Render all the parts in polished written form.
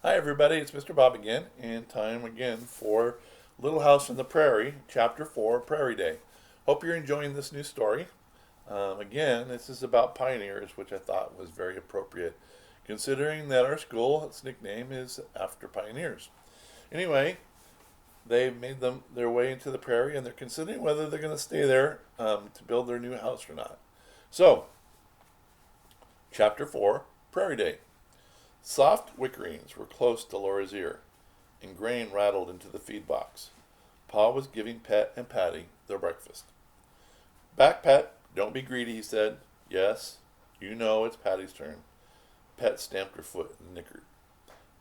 Hi, everybody. It's Mr. Bob again, and time again for Little House on the Prairie, Chapter 4, Prairie Day. Hope you're enjoying this new story. Again, this is about pioneers, which I thought was very appropriate, considering that our school, its nickname is after pioneers. Anyway, they made their way into the prairie, and they're considering whether they're going to stay there to build their new house or not. So, Chapter 4, Prairie Day. Soft whickerings were close to Laura's ear, and grain rattled into the feed box. Pa was giving Pet and Patty their breakfast. Back, Pet. Don't be greedy, he said. Yes, you know it's Patty's turn. Pet stamped her foot and nickered.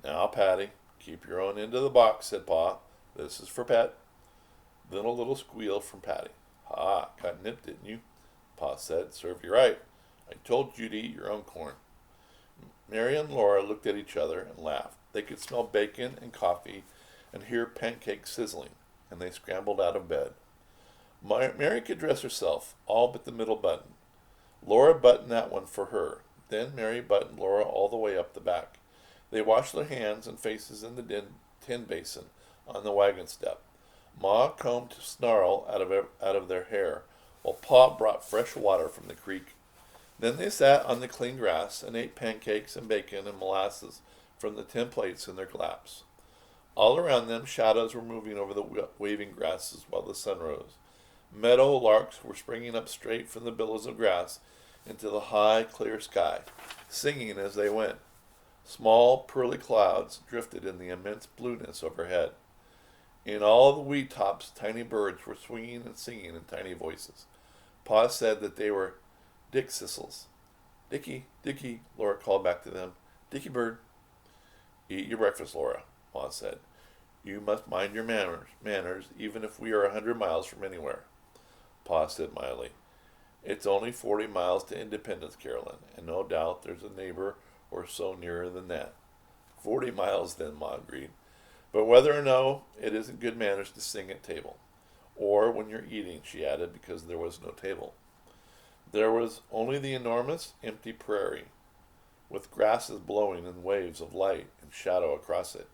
Now, Patty, keep your own end of the box, said Pa. This is for Pet. Then a little squeal from Patty. Ha, got nipped, didn't you? Pa said. Serve you right. I told you to eat your own corn. Mary and Laura looked at each other and laughed. They could smell bacon and coffee and hear pancakes sizzling, and they scrambled out of bed. Mary could dress herself, all but the middle button. Laura buttoned that one for her. Then Mary buttoned Laura all the way up the back. They washed their hands and faces in the tin basin on the wagon step. Ma combed snarl out of their hair, while Pa brought fresh water from the creek. Then they sat on the clean grass and ate pancakes and bacon and molasses from the tin plates in their laps. All around them, shadows were moving over the waving grasses while the sun rose. Meadow larks were springing up straight from the billows of grass into the high, clear sky, singing as they went. Small, pearly clouds drifted in the immense blueness overhead. In all the weed tops, tiny birds were swinging and singing in tiny voices. Pa said that they were Dick Sissels. Dickie, Dickie, Laura called back to them. Dickie bird. Eat your breakfast, Laura, Ma said. You must mind your manners, even if we are 100 miles from anywhere. Pa said mildly. It's only 40 miles to Independence, Carolyn, and no doubt there's a neighbor or so nearer than that. 40 miles then, Ma agreed. But whether or no, it isn't good manners to sing at table. Or when you're eating, she added, because there was no table. There was only the enormous, empty prairie, with grasses blowing in waves of light and shadow across it,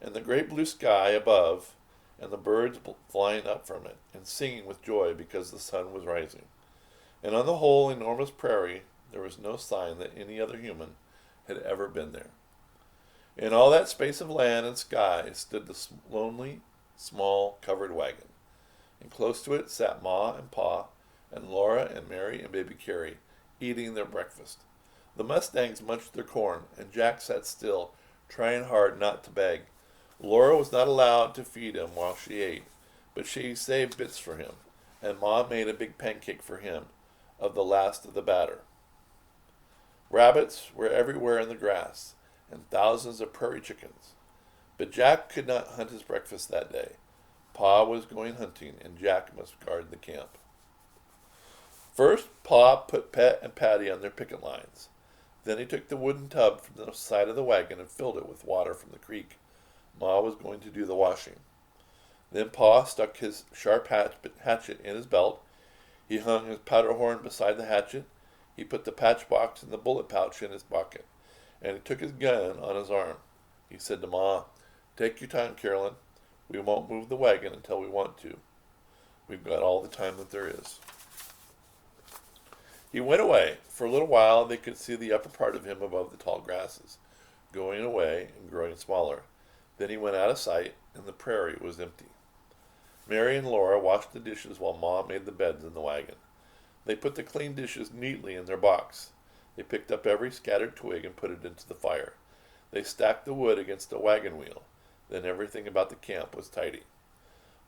and the great blue sky above, and the birds flying up from it, and singing with joy because the sun was rising. And on the whole enormous prairie, there was no sign that any other human had ever been there. In all that space of land and sky stood the lonely, small, covered wagon, and close to it sat Ma and Pa, and Laura and Mary and baby Carrie, eating their breakfast. The mustangs munched their corn, and Jack sat still, trying hard not to beg. Laura was not allowed to feed him while she ate, but she saved bits for him, and Ma made a big pancake for him, of the last of the batter. Rabbits were everywhere in the grass, and thousands of prairie chickens. But Jack could not hunt his breakfast that day. Pa was going hunting, and Jack must guard the camp. First, Pa put Pet and Patty on their picket lines. Then he took the wooden tub from the side of the wagon and filled it with water from the creek. Ma was going to do the washing. Then Pa stuck his sharp hatchet in his belt. He hung his powder horn beside the hatchet. He put the patch box and the bullet pouch in his pocket, and he took his gun on his arm. He said to Ma, Take your time, Carolyn. We won't move the wagon until we want to. We've got all the time that there is. He went away. For a little while they could see the upper part of him above the tall grasses, going away and growing smaller. Then he went out of sight, and the prairie was empty. Mary and Laura washed the dishes while Ma made the beds in the wagon. They put the clean dishes neatly in their box. They picked up every scattered twig and put it into the fire. They stacked the wood against the wagon wheel. Then everything about the camp was tidy.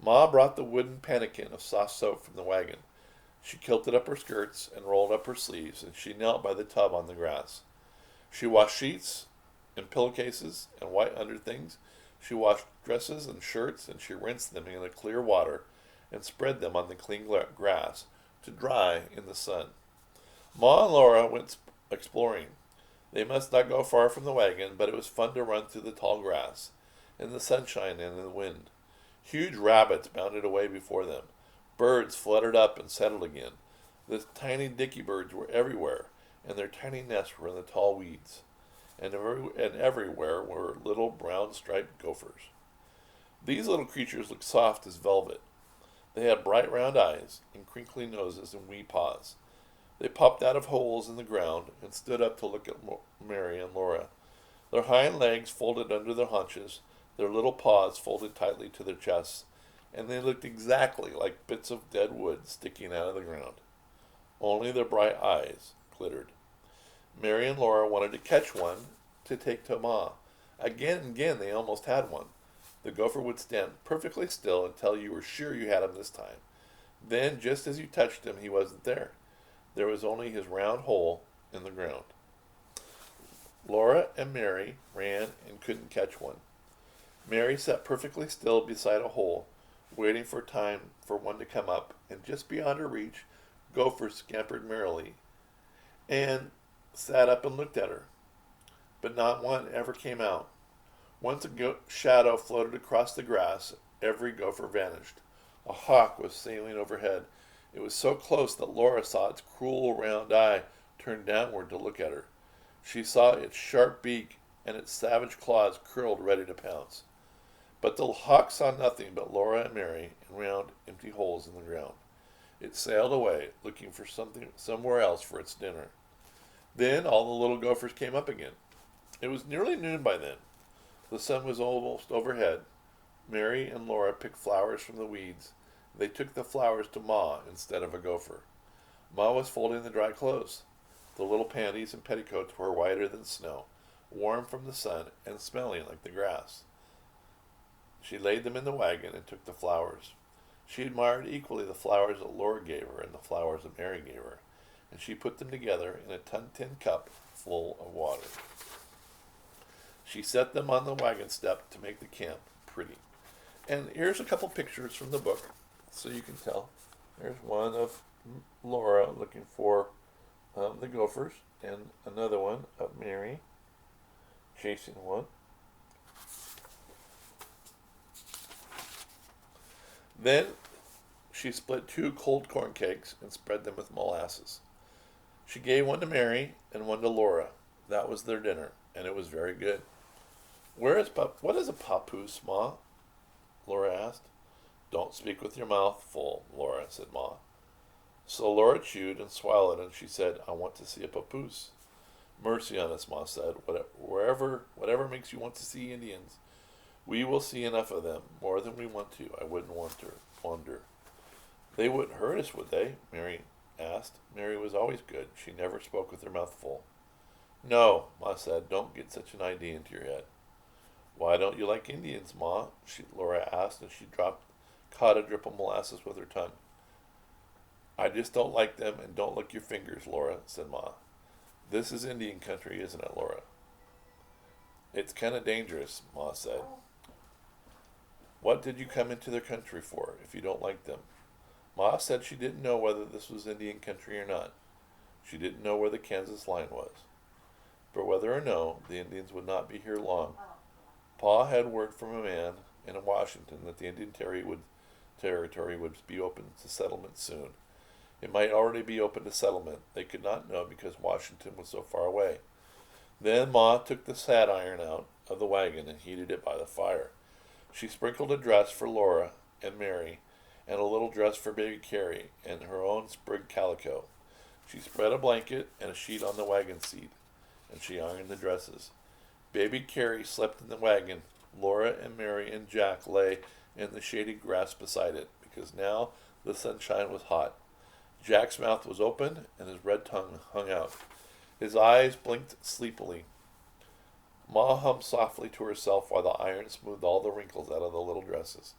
Ma brought the wooden pannikin of soft soap from the wagon. She kilted up her skirts and rolled up her sleeves, and she knelt by the tub on the grass. She washed sheets and pillowcases and white underthings. She washed dresses and shirts, and she rinsed them in the clear water and spread them on the clean grass to dry in the sun. Ma and Laura went exploring. They must not go far from the wagon, but it was fun to run through the tall grass, in the sunshine and in the wind. Huge rabbits bounded away before them. Birds fluttered up and settled again. The tiny dicky birds were everywhere, and their tiny nests were in the tall weeds. and everywhere were little brown striped gophers. These little creatures looked soft as velvet. They had bright round eyes and crinkly noses and wee paws. They popped out of holes in the ground and stood up to look at Mary and Laura. Their hind legs folded under their haunches, their little paws folded tightly to their chests, and they looked exactly like bits of dead wood sticking out of the ground. Only their bright eyes glittered. Mary and Laura wanted to catch one to take to Ma. Again and again they almost had one. The gopher would stand perfectly still until you were sure you had him this time. Then, just as you touched him, he wasn't there. There was only his round hole in the ground. Laura and Mary ran and couldn't catch one. Mary sat perfectly still beside a hole, waiting for time for one to come up, and just beyond her reach, gophers scampered merrily and sat up and looked at her. But not one ever came out. Once a shadow floated across the grass, every gopher vanished. A hawk was sailing overhead. It was so close that Laura saw its cruel round eye turn downward to look at her. She saw its sharp beak and its savage claws curled ready to pounce. But the hawk saw nothing but Laura and Mary and round empty holes in the ground. It sailed away, looking for somewhere else for its dinner. Then all the little gophers came up again. It was nearly noon by then. The sun was almost overhead. Mary and Laura picked flowers from the weeds. They took the flowers to Ma instead of a gopher. Ma was folding the dry clothes. The little panties and petticoats were whiter than snow, warm from the sun and smelling like the grass. She laid them in the wagon and took the flowers. She admired equally the flowers that Laura gave her and the flowers that Mary gave her, and she put them together in a tin cup full of water. She set them on the wagon step to make the camp pretty. And here's a couple pictures from the book, so you can tell. There's one of Laura looking for the gophers, and another one of Mary chasing one. Then she split 2 cold corn cakes and spread them with molasses. She gave one to Mary and one to Laura. That was their dinner, and it was very good. What is a papoose, Ma? Laura asked. Don't speak with your mouth full, Laura, said Ma. So Laura chewed and swallowed, and she said, I want to see a papoose. Mercy on us, Ma said. Whatever makes you want to see Indians. We will see enough of them, more than we want to. I wouldn't want to wander. They wouldn't hurt us, would they? Mary asked. Mary was always good. She never spoke with her mouth full. No, Ma said. Don't get such an idea into your head. Why don't you like Indians, Ma? Laura asked, and she caught a drip of molasses with her tongue. I just don't like them, and don't lick your fingers, Laura, said Ma. This is Indian country, isn't it, Laura? It's kind of dangerous, Ma said. What did you come into their country for, if you don't like them? Ma said she didn't know whether this was Indian country or not. She didn't know where the Kansas line was. But whether or no, the Indians would not be here long. Pa had word from a man in Washington that the Indian territory would be open to settlement soon. It might already be open to settlement. They could not know because Washington was so far away. Then Ma took the sad iron out of the wagon and heated it by the fire. She sprinkled a dress for Laura and Mary, and a little dress for baby Carrie, and her own sprig calico. She spread a blanket and a sheet on the wagon seat, and she ironed the dresses. Baby Carrie slept in the wagon. Laura and Mary and Jack lay in the shady grass beside it, because now the sunshine was hot. Jack's mouth was open, and his red tongue hung out. His eyes blinked sleepily. Ma hummed softly to herself while the iron smoothed all the wrinkles out of the little dresses.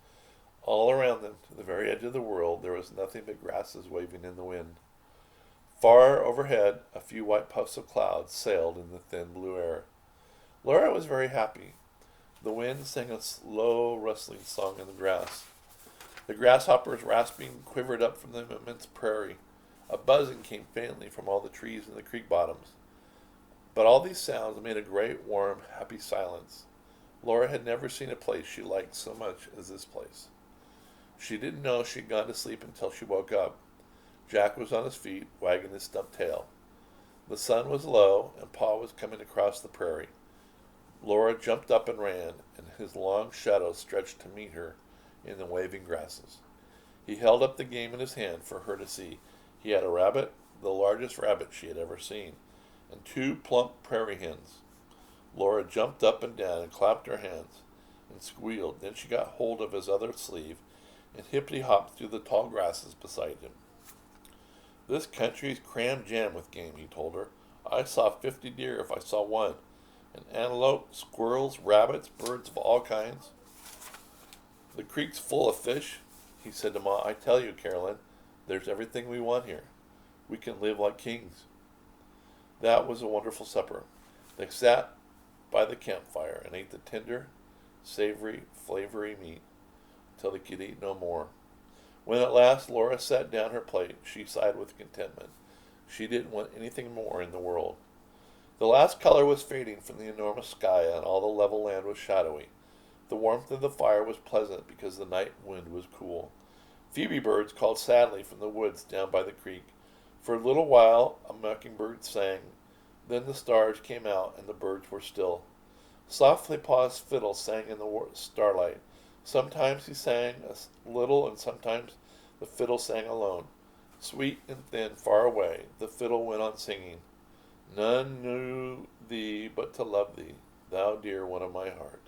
All around them, to the very edge of the world, there was nothing but grasses waving in the wind. Far overhead, a few white puffs of cloud sailed in the thin blue air. Laura was very happy. The wind sang a slow, rustling song in the grass. The grasshoppers rasping quivered up from the immense prairie. A buzzing came faintly from all the trees in the creek bottoms. But all these sounds made a great, warm, happy silence. Laura had never seen a place she liked so much as this place. She didn't know she had gone to sleep until she woke up. Jack was on his feet, wagging his stumped tail. The sun was low, and Pa was coming across the prairie. Laura jumped up and ran, and his long shadow stretched to meet her in the waving grasses. He held up the game in his hand for her to see. He had a rabbit, the largest rabbit she had ever seen, and two plump prairie hens. Laura jumped up and down and clapped her hands and squealed. Then she got hold of his other sleeve and hippity-hopped through the tall grasses beside him. "This country's crammed jam with game," he told her. "I saw 50 deer if I saw one, and antelope, squirrels, rabbits, birds of all kinds. The creek's full of fish," he said to Ma. "I tell you, Carolyn, there's everything we want here. We can live like kings." That was a wonderful supper. They sat by the campfire and ate the tender, savory, flavory meat till they could eat no more. When at last Laura set down her plate, she sighed with contentment. She didn't want anything more in the world. The last color was fading from the enormous sky, and all the level land was shadowy. The warmth of the fire was pleasant because the night wind was cool. Phoebe birds called sadly from the woods down by the creek. For a little while a mockingbird sang. Then the stars came out and the birds were still. Softly Pa's fiddle sang in the starlight. Sometimes he sang a little, and sometimes the fiddle sang alone. Sweet and thin, far away, the fiddle went on singing. None knew thee but to love thee, thou dear one of my heart.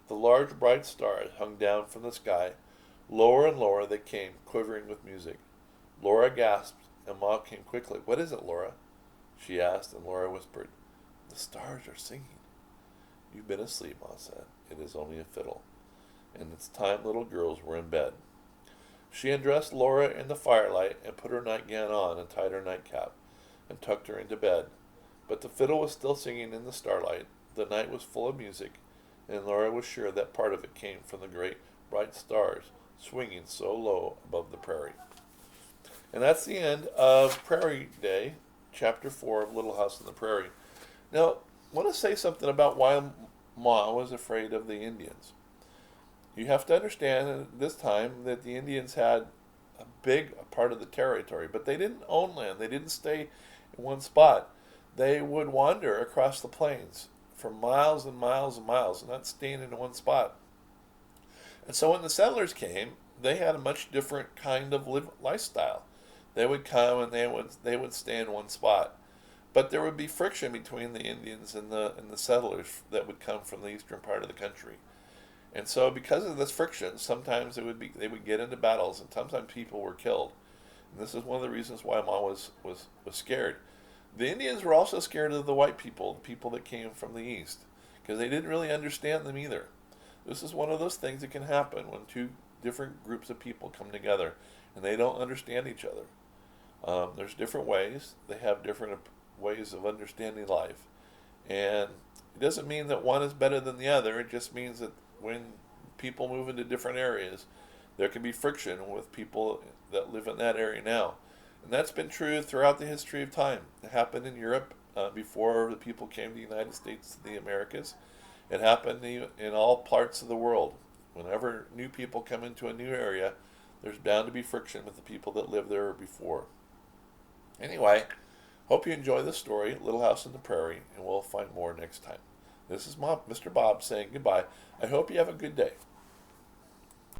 The large bright stars hung down from the sky. Lower and lower they came, quivering with music. Laura gasped, and Ma came quickly. "What is it, Laura?" she asked, and Laura whispered, "The stars are singing." "You've been asleep," Ma said. "It is only a fiddle. And it's time little girls were in bed." She undressed Laura in the firelight and put her nightgown on and tied her nightcap and tucked her into bed. But the fiddle was still singing in the starlight. The night was full of music, and Laura was sure that part of it came from the great bright stars swinging so low above the prairie. And that's the end of Prairie Day, Chapter 4 of Little House on the Prairie. Now, I want to say something about why Ma was afraid of the Indians. You have to understand at this time that the Indians had a big part of the territory, but they didn't own land. They didn't stay in one spot. They would wander across the plains for miles and miles and miles, and not staying in one spot. And so when the settlers came, they had a much different kind of lifestyle. They would come and they would stay in one spot. But there would be friction between the Indians and the settlers that would come from the eastern part of the country. And so because of this friction, sometimes they would get into battles, and sometimes people were killed. And this is one of the reasons why Ma was scared. The Indians were also scared of the white people, the people that came from the east, because they didn't really understand them either. This is one of those things that can happen when two different groups of people come together and they don't understand each other. There's different ways. They have different ways of understanding life. And it doesn't mean that one is better than the other. It just means that when people move into different areas, there can be friction with people that live in that area now. And that's been true throughout the history of time. It happened in Europe before the people came to the United States, to the Americas. It happened in all parts of the world. Whenever new people come into a new area, there's bound to be friction with the people that lived there before. Anyway, hope you enjoy this story, Little House on the Prairie, and we'll find more next time. This is Mr. Bob saying goodbye. I hope you have a good day.